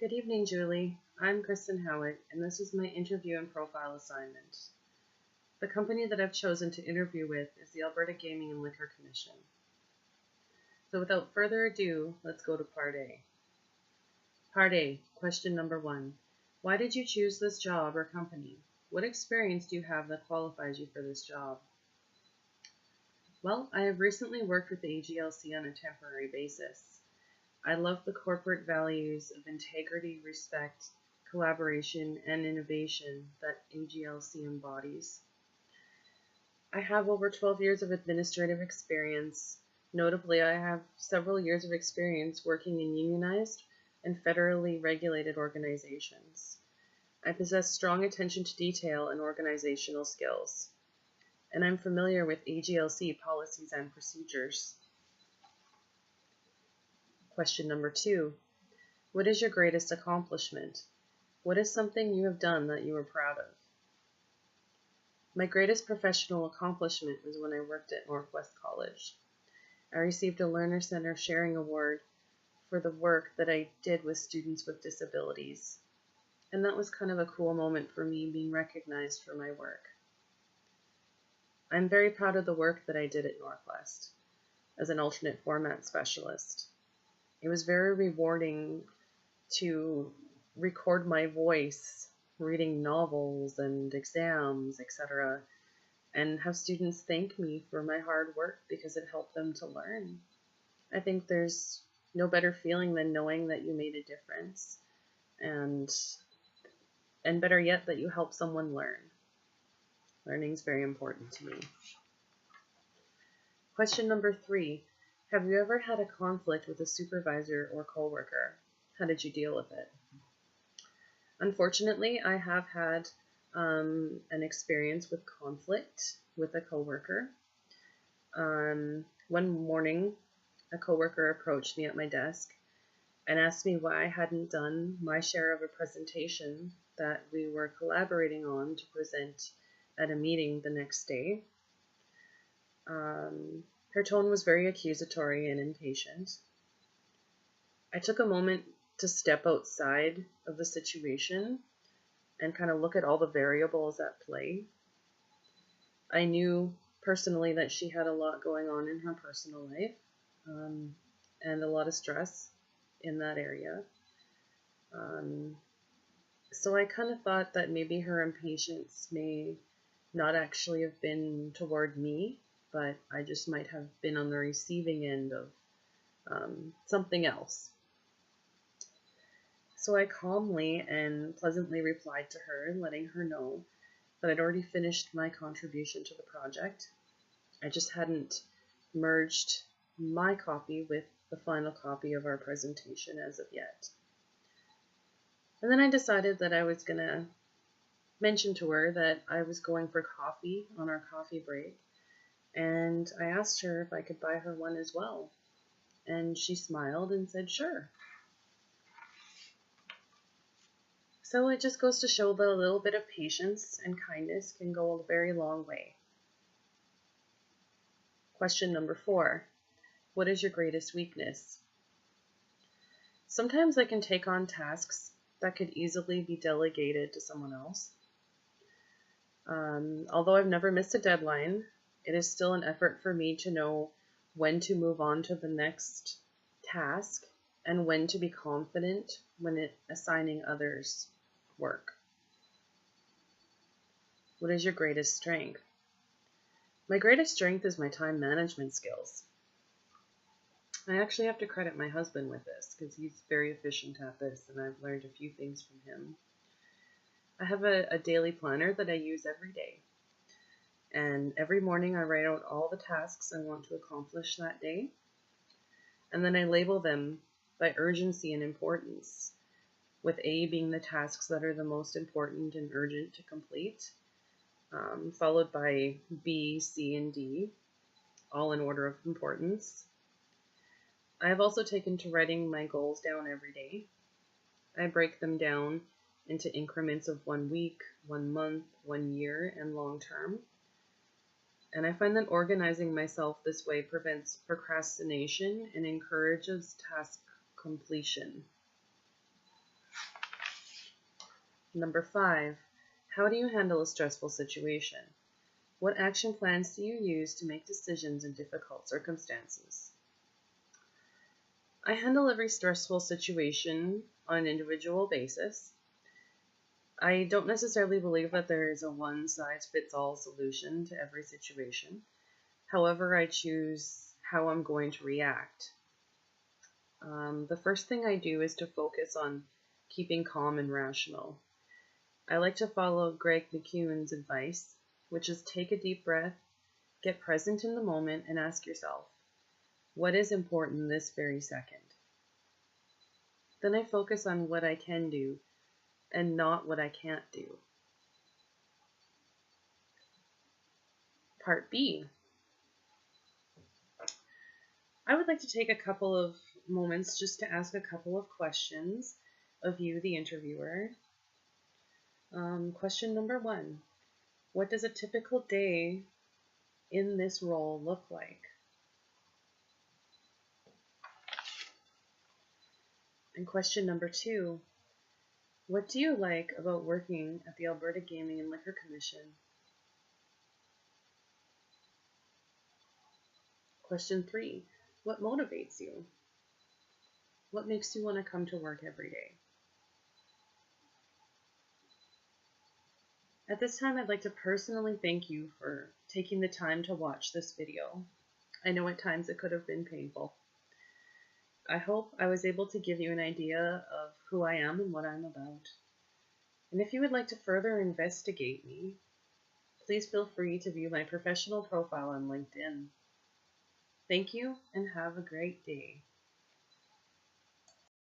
Good evening, Julie. I'm Kristen Howitt, and this is my interview and profile assignment. The company that I've chosen to interview with is the Alberta Gaming and Liquor Commission. So without further ado, let's go to Part A. Part A, question number 1. Why did you choose this job or company? What experience do you have that qualifies you for this job? Well, I have recently worked with the AGLC on a temporary basis. I love the corporate values of integrity, respect, collaboration, and innovation that AGLC embodies. I have over 12 years of administrative experience. Notably, I have several years of experience working in unionized and federally regulated organizations. I possess strong attention to detail and organizational skills, and I'm familiar with AGLC policies and procedures. Question number 2. What is your greatest accomplishment? What is something you have done that you are proud of? My greatest professional accomplishment was when I worked at Northwest College. I received a Learner Center Sharing Award for the work that I did with students with disabilities. And that was kind of a cool moment for me, being recognized for my work. I'm very proud of the work that I did at Northwest as an alternate format specialist. It was very rewarding to record my voice reading novels and exams, etc., and have students thank me for my hard work because it helped them to learn. I think there's no better feeling than knowing that you made a difference, and better yet, that you help someone learn. Learning is very important to me. Question number 3. Have you ever had a conflict with a supervisor or coworker? How did you deal with it? Unfortunately, I have had an experience with conflict with a coworker. One morning, a coworker approached me at my desk and asked me why I hadn't done my share of a presentation that we were collaborating on to present at a meeting the next day. Her tone was very accusatory and impatient. I took a moment to step outside of the situation and kind of look at all the variables at play. I knew personally that she had a lot going on in her personal life and a lot of stress in that area. So I kind of thought that maybe her impatience may not actually have been toward me, but I just might have been on the receiving end of something else. So I calmly and pleasantly replied to her, letting her know that I'd already finished my contribution to the project. I just hadn't merged my copy with the final copy of our presentation as of yet. And then I decided that I was going to mention to her that I was going for coffee on our coffee break, and I asked her if I could buy her one as well. And she smiled and said, sure. So it just goes to show that a little bit of patience and kindness can go a very long way. Question number 4. What is your greatest weakness? Sometimes I can take on tasks that could easily be delegated to someone else. Although I've never missed a deadline, it is still an effort for me to know when to move on to the next task and when to be confident when assigning others work. What is your greatest strength? My greatest strength is my time management skills. I actually have to credit my husband with this because he's very efficient at this, and I've learned a few things from him. I have a daily planner that I use every day. And every morning I write out all the tasks I want to accomplish that day. And then I label them by urgency and importance, with A being the tasks that are the most important and urgent to complete, followed by B, C, and D, all in order of importance. I have also taken to writing my goals down every day. I break them down into increments of 1 week, 1 month, 1 year, and long term. And I find that organizing myself this way prevents procrastination and encourages task completion. Number 5, how do you handle a stressful situation? What action plans do you use to make decisions in difficult circumstances? I handle every stressful situation on an individual basis. I don't necessarily believe that there is a one-size-fits-all solution to every situation. However, I choose how I'm going to react. The first thing I do is to focus on keeping calm and rational. I like to follow Greg McKeown's advice, which is take a deep breath, get present in the moment, and ask yourself, what is important this very second? Then I focus on what I can do and not what I can't do. Part B. I would like to take a couple of moments just to ask a couple of questions of you, the interviewer. Question number 1. What does a typical day in this role look like? And question number 2. What do you like about working at the Alberta Gaming and Liquor Commission? Question 3. What motivates you? What makes you want to come to work every day? At this time, I'd like to personally thank you for taking the time to watch this video. I know at times it could have been painful. I hope I was able to give you an idea of who I am and what I'm about. And if you would like to further investigate me, please feel free to view my professional profile on LinkedIn. Thank you and have a great day.